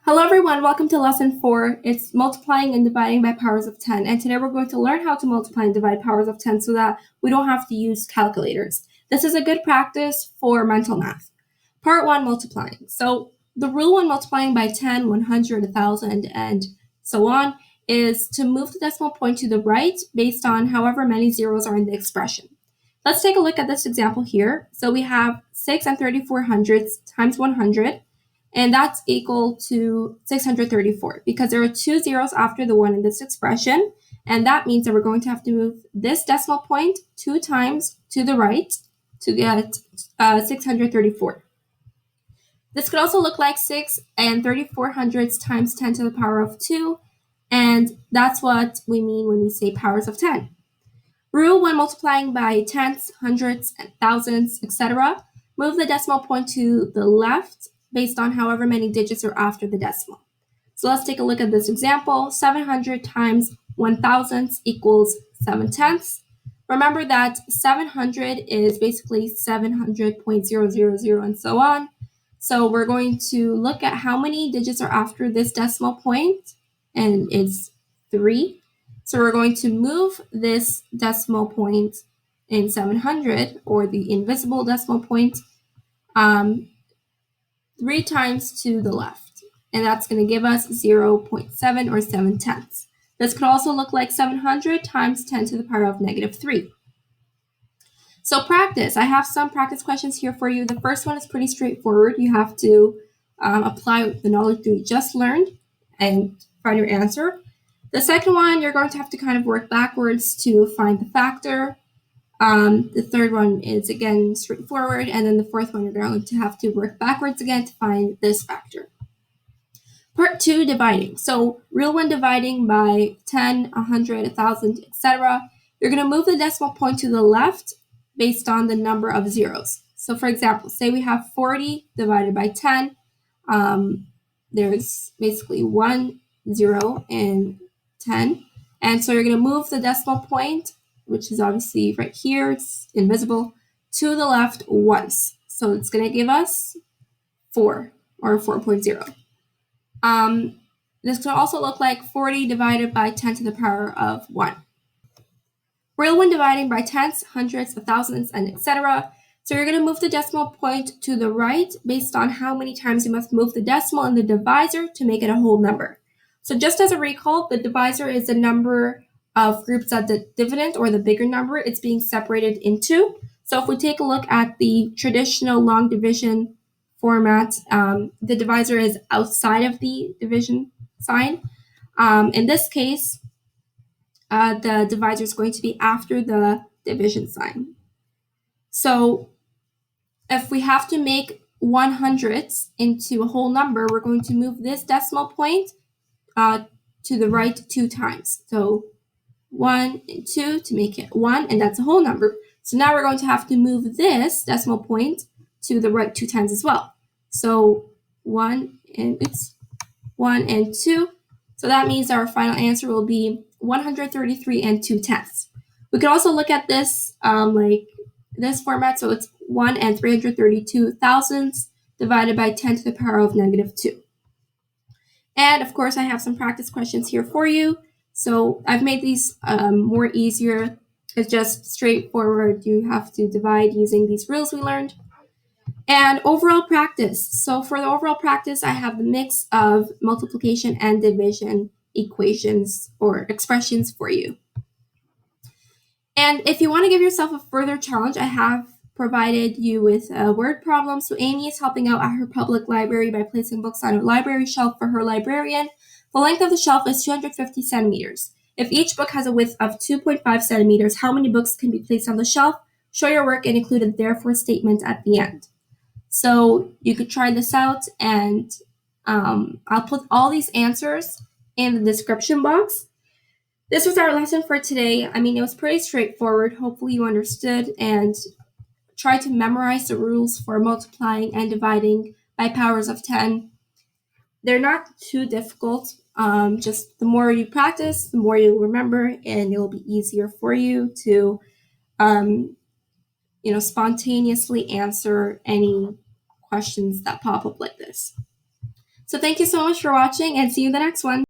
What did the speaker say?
Hello everyone, welcome to lesson 4. It's multiplying and dividing by powers of 10. And today we're going to learn how to multiply and divide powers of 10 so that we don't have to use calculators. This is a good practice for mental math. Part 1, multiplying. So the rule when multiplying by 10, 100, 1,000, and so on is to move the decimal point to the right based on however many zeros are in the expression. Let's take a look at this example here. So we have 6 and 34 hundredths times 100. And that's equal to 634 because there are two zeros after the 1 in this expression. And that means that we're going to have to move this decimal point 2 times to the right to get 634. This could also look like 6 and 34 hundredths times 10 to the power of 2. And that's what we mean when we say powers of 10. Rule when multiplying by tenths, hundredths, and thousands, etc. Move the decimal point to the left based on however many digits are after the decimal. So let's take a look at this example. 700 times 1,000 equals 7 tenths. Remember that 700 is basically 700.000 and so on. So we're going to look at how many digits are after this decimal point, and it's 3. So we're going to move this decimal point in 700, or the invisible decimal point, 3 times to the left, and that's going to give us 0.7 or 7 tenths. This could also look like 700 times 10 to the power of negative 3. So practice. I have some practice questions here for you. The first one is pretty straightforward. You have to apply the knowledge that you just learned and find your answer. The second one, you're going to have to kind of work backwards to find the factor. The third one is, again, straightforward. And then the fourth one, you're going to have to work backwards again to find this factor. Part 2, dividing. So real when dividing by 10, 100, 1,000, etc., you're going to move the decimal point to the left based on the number of zeros. So for example, say we have 40 divided by 10. There's basically 1 0 in 10. And so you're going to move the decimal point, which is obviously right here, it's invisible, to the left once. So it's going to give us 4 or 4.0. This could also look like 40 divided by 10 to the power of 1. Real when dividing by tenths, hundredths, thousands, and etc. So you're going to move the decimal point to the right based on how many times you must move the decimal in the divisor to make it a whole number. So just as a recall, the divisor is the number of groups that the dividend, or the bigger number, it's being separated into. So if we take a look at the traditional long division format, the divisor is outside of the division sign. In this case, the divisor is going to be after the division sign. So if we have to make 100ths into a whole number, we're going to move this decimal point to the right 2 times. So 1 and 2 to make it 1, and that's a whole number. So now we're going to have to move this decimal point to the right 2 times as well. So 1 and 2. So that means our final answer will be 133 and 2 tenths. We could also look at this like this format. So it's 1 and 332 thousandths divided by 10 to the power of negative 2. And of course, I have some practice questions here for you. So I've made these more easier. It's just straightforward. You have to divide using these rules we learned. And overall practice. So for the overall practice, I have the mix of multiplication and division equations or expressions for you. And if you want to give yourself a further challenge, I have provided you with a word problem. So Amy is helping out at her public library by placing books on a library shelf for her librarian. The length of the shelf is 250 centimeters. If each book has a width of 2.5 centimeters, how many books can be placed on the shelf? Show your work and include a therefore statement at the end. So you could try this out, and I'll put all these answers in the description box. This was our lesson for today. I mean, it was pretty straightforward. Hopefully you understood and try to memorize the rules for multiplying and dividing by powers of 10. They're not too difficult. Just the more you practice, the more you'll remember, and it'll be easier for you to spontaneously answer any questions that pop up like this. So thank you so much for watching, and see you in the next one.